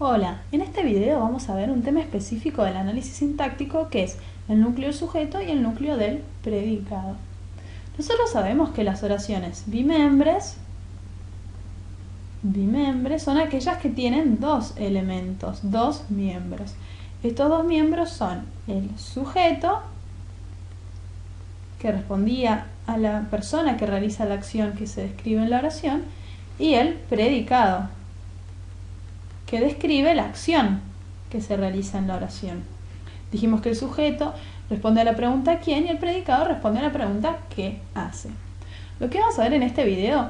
Hola, en este video vamos a ver un tema específico del análisis sintáctico que es el núcleo del sujeto y el núcleo del predicado. Nosotros sabemos que las oraciones bimembres son aquellas que tienen dos elementos, dos miembros. Estos dos miembros son el sujeto, que respondía a la persona que realiza la acción que se describe en la oración, y el predicado, que describe la acción que se realiza en la oración. Dijimos que el sujeto responde a la pregunta ¿quién? Y el predicado responde a la pregunta ¿qué hace? Lo que vamos a ver en este video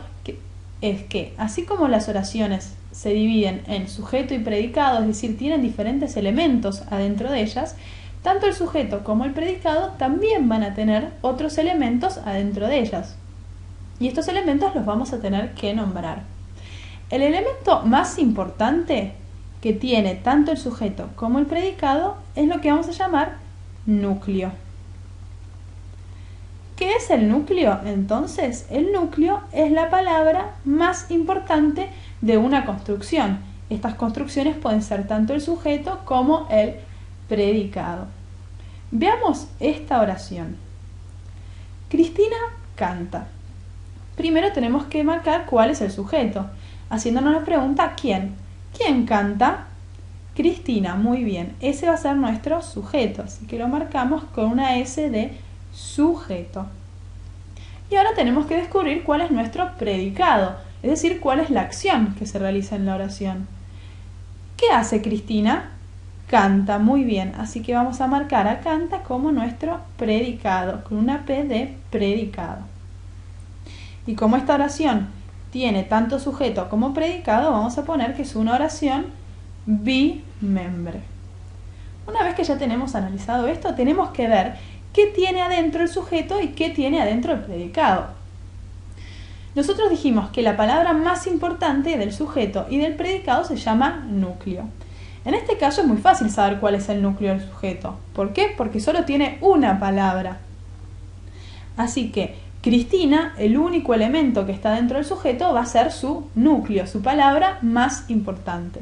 es que, así como las oraciones se dividen en sujeto y predicado, es decir, tienen diferentes elementos adentro de ellas, tanto el sujeto como el predicado también van a tener otros elementos adentro de ellas. Y estos elementos los vamos a tener que nombrar. El elemento más importante que tiene tanto el sujeto como el predicado es lo que vamos a llamar núcleo. ¿Qué es el núcleo? Entonces, el núcleo es la palabra más importante de una construcción. Estas construcciones pueden ser tanto el sujeto como el predicado. Veamos esta oración. Cristina canta. Primero tenemos que marcar cuál es el sujeto, haciéndonos la pregunta ¿quién? ¿Quién canta? Cristina, muy bien. Ese va a ser nuestro sujeto, así que lo marcamos con una S de sujeto. Y ahora tenemos que descubrir cuál es nuestro predicado, es decir, cuál es la acción que se realiza en la oración. ¿Qué hace Cristina? Canta, muy bien. Así que vamos a marcar a canta como nuestro predicado, con una P de predicado. Y como esta oración tiene tanto sujeto como predicado, vamos a poner que es una oración bimembre. Una vez que ya tenemos analizado esto, tenemos que ver qué tiene adentro el sujeto y qué tiene adentro el predicado. Nosotros dijimos que la palabra más importante del sujeto y del predicado se llama núcleo. En este caso es muy fácil saber cuál es el núcleo del sujeto. ¿Por qué? Porque solo tiene una palabra. Así que Cristina, el único elemento que está dentro del sujeto va a ser su núcleo, su palabra más importante.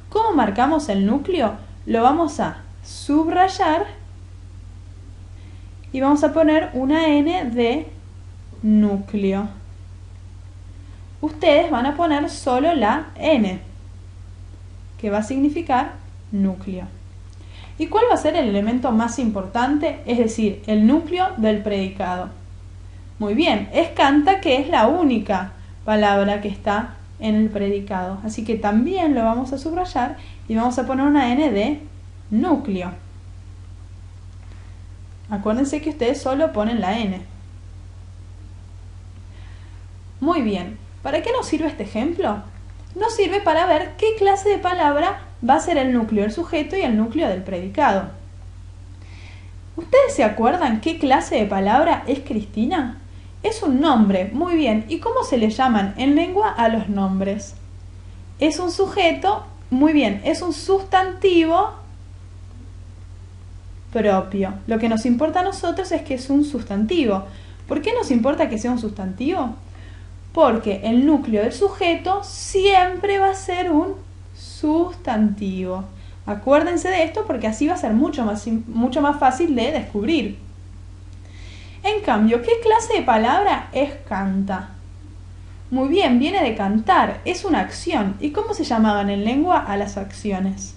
¿Cómo marcamos el núcleo? Lo vamos a subrayar y vamos a poner una N de núcleo. Ustedes van a poner solo la N, que va a significar núcleo. ¿Y cuál va a ser el elemento más importante? Es decir, el núcleo del predicado. Muy bien, es canta, que es la única palabra que está en el predicado. Así que también lo vamos a subrayar y vamos a poner una N de núcleo. Acuérdense que ustedes solo ponen la N. Muy bien, ¿para qué nos sirve este ejemplo? Nos sirve para ver qué clase de palabra va a ser el núcleo del sujeto y el núcleo del predicado. ¿Ustedes se acuerdan qué clase de palabra es Cristina? Es un nombre, muy bien. ¿Y cómo se le llaman en lengua a los nombres? Es un sujeto, muy bien, es un sustantivo propio. Lo que nos importa a nosotros es que es un sustantivo. ¿Por qué nos importa que sea un sustantivo? Porque el núcleo del sujeto siempre va a ser un sustantivo. Acuérdense de esto porque así va a ser mucho más fácil de descubrir. En cambio, ¿qué clase de palabra es canta? Muy bien, viene de cantar, es una acción. ¿Y cómo se llamaban en lengua a las acciones?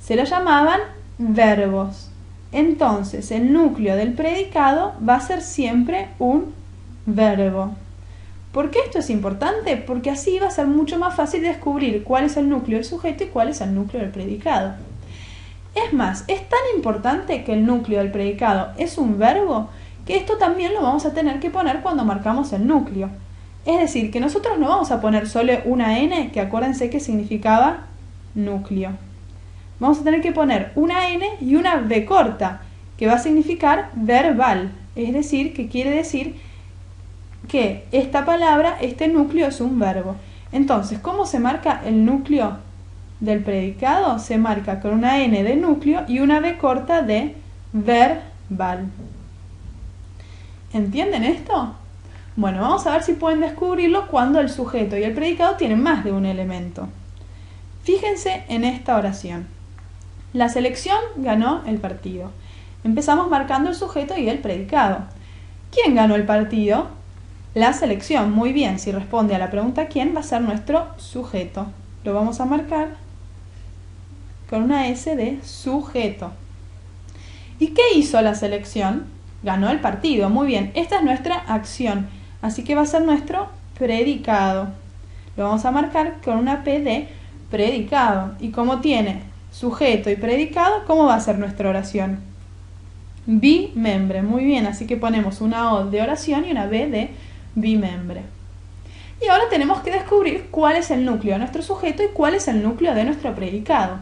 Se lo llamaban verbos. Entonces, el núcleo del predicado va a ser siempre un verbo. ¿Por qué esto es importante? Porque así va a ser mucho más fácil descubrir cuál es el núcleo del sujeto y cuál es el núcleo del predicado. Es más, es tan importante que el núcleo del predicado es un verbo que esto también lo vamos a tener que poner cuando marcamos el núcleo. Es decir, que nosotros no vamos a poner solo una N, que acuérdense que significaba núcleo. Vamos a tener que poner una N y una V corta, que va a significar verbal. Es decir, que quiere decir que esta palabra, este núcleo es un verbo. Entonces, ¿cómo se marca el núcleo del predicado? Se marca con una N de núcleo y una V corta de verbal. ¿Entienden esto? Bueno, vamos a ver si pueden descubrirlo cuando el sujeto y el predicado tienen más de un elemento. Fíjense en esta oración. La selección ganó el partido. Empezamos marcando el sujeto y el predicado. ¿Quién ganó el partido? La selección. Muy bien, si responde a la pregunta ¿quién? Va a ser nuestro sujeto. Lo vamos a marcar con una S de sujeto. ¿Y qué hizo la selección? Ganó el partido. Muy bien, esta es nuestra acción. Así que va a ser nuestro predicado. Lo vamos a marcar con una P de predicado. Y como tiene sujeto y predicado, ¿cómo va a ser nuestra oración? Bimembre. Muy bien, así que ponemos una O de oración y una B de bimembre. Y ahora tenemos que descubrir cuál es el núcleo de nuestro sujeto y cuál es el núcleo de nuestro predicado.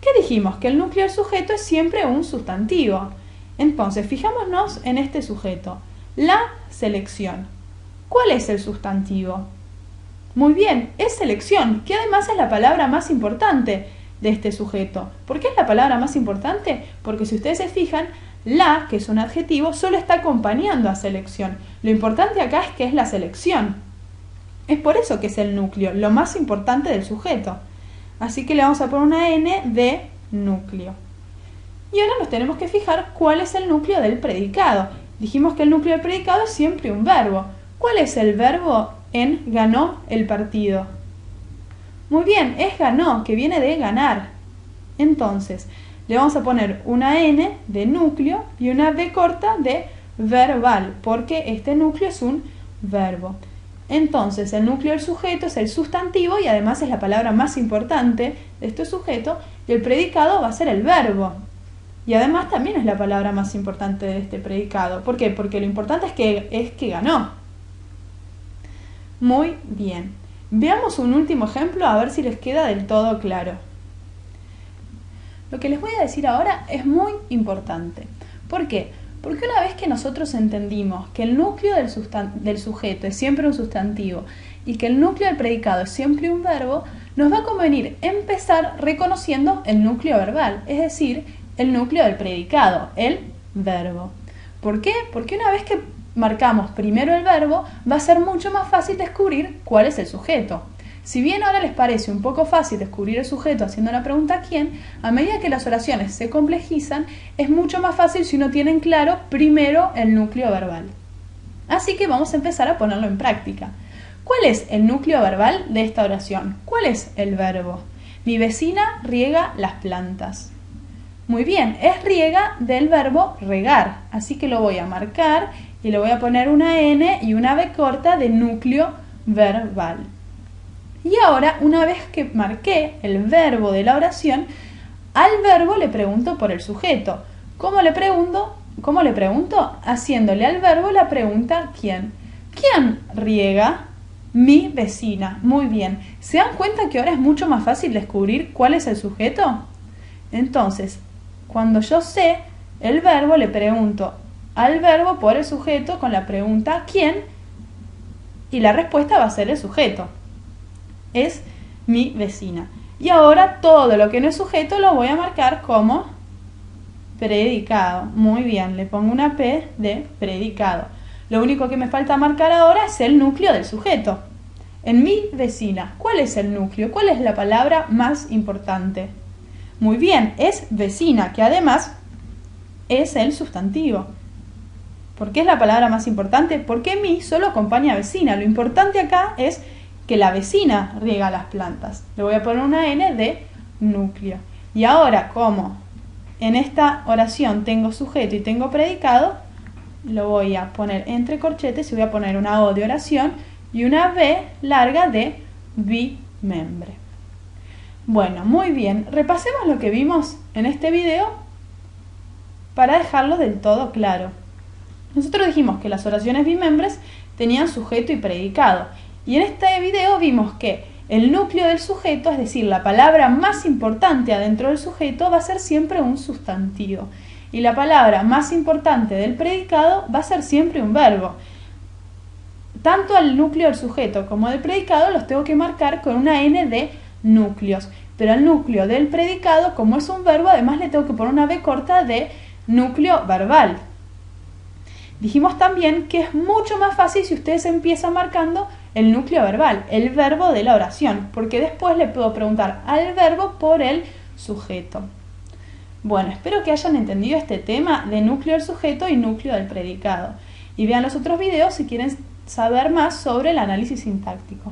¿Qué dijimos? Que el núcleo del sujeto es siempre un sustantivo. Entonces, fijémonos en este sujeto. La selección. ¿Cuál es el sustantivo? Muy bien, es selección, que además es la palabra más importante de este sujeto. ¿Por qué es la palabra más importante? Porque si ustedes se fijan, la, que es un adjetivo, solo está acompañando a selección. Lo importante acá es que es la selección. Es por eso que es el núcleo, lo más importante del sujeto. Así que le vamos a poner una N de núcleo. Y ahora nos tenemos que fijar cuál es el núcleo del predicado. Dijimos que el núcleo del predicado es siempre un verbo. ¿Cuál es el verbo en ganó el partido? Muy bien, es ganó, que viene de ganar. Entonces, le vamos a poner una N de núcleo y una V corta de verbal, porque este núcleo es un verbo. Entonces, el núcleo del sujeto es el sustantivo y además es la palabra más importante de este sujeto, y el predicado va a ser el verbo. Y además también es la palabra más importante de este predicado. ¿Por qué? Porque lo importante es que ganó. Muy bien. Veamos un último ejemplo a ver si les queda del todo claro. Lo que les voy a decir ahora es muy importante. ¿Por qué? Porque una vez que nosotros entendimos que el núcleo del sujeto es siempre un sustantivo y que el núcleo del predicado es siempre un verbo, nos va a convenir empezar reconociendo el núcleo verbal, es decir, el núcleo del predicado, el verbo. ¿Por qué? Porque una vez que marcamos primero el verbo, va a ser mucho más fácil descubrir cuál es el sujeto. Si bien ahora les parece un poco fácil descubrir el sujeto haciendo la pregunta ¿quién?, a medida que las oraciones se complejizan, es mucho más fácil si uno tiene en claro primero el núcleo verbal. Así que vamos a empezar a ponerlo en práctica. ¿Cuál es el núcleo verbal de esta oración? ¿Cuál es el verbo? Mi vecina riega las plantas. Muy bien, es riega del verbo regar, así que lo voy a marcar y le voy a poner una N y una V corta de núcleo verbal. Y ahora, una vez que marqué el verbo de la oración, al verbo le pregunto por el sujeto. ¿Cómo le pregunto? Haciéndole al verbo la pregunta ¿quién? ¿Quién riega? Mi vecina. Muy bien. ¿Se dan cuenta que ahora es mucho más fácil descubrir cuál es el sujeto? Entonces, cuando yo sé el verbo, le pregunto al verbo por el sujeto con la pregunta ¿quién? Y la respuesta va a ser el sujeto. Es mi vecina. Y ahora todo lo que no es sujeto lo voy a marcar como predicado. Muy bien, le pongo una P de predicado. Lo único que me falta marcar ahora es el núcleo del sujeto. En mi vecina, ¿cuál es el núcleo? ¿Cuál es la palabra más importante? Muy bien, es vecina, que además es el sustantivo. ¿Por qué es la palabra más importante? Porque mi solo acompaña a vecina. Lo importante acá es que la vecina riega las plantas. Le voy a poner una N de núcleo. Y ahora, como en esta oración tengo sujeto y tengo predicado, lo voy a poner entre corchetes y voy a poner una O de oración y una V larga de bimembre. Bueno, muy bien. Repasemos lo que vimos en este video para dejarlo del todo claro. Nosotros dijimos que las oraciones bimembres tenían sujeto y predicado. Y en este video vimos que el núcleo del sujeto, es decir, la palabra más importante adentro del sujeto, va a ser siempre un sustantivo. Y la palabra más importante del predicado va a ser siempre un verbo. Tanto al núcleo del sujeto como del predicado los tengo que marcar con una N de núcleos. Pero al núcleo del predicado, como es un verbo, además le tengo que poner una V corta de núcleo verbal. Dijimos también que es mucho más fácil si ustedes empiezan marcando el núcleo verbal, el verbo de la oración, porque después le puedo preguntar al verbo por el sujeto. Bueno, espero que hayan entendido este tema de núcleo del sujeto y núcleo del predicado. Y vean los otros videos si quieren saber más sobre el análisis sintáctico.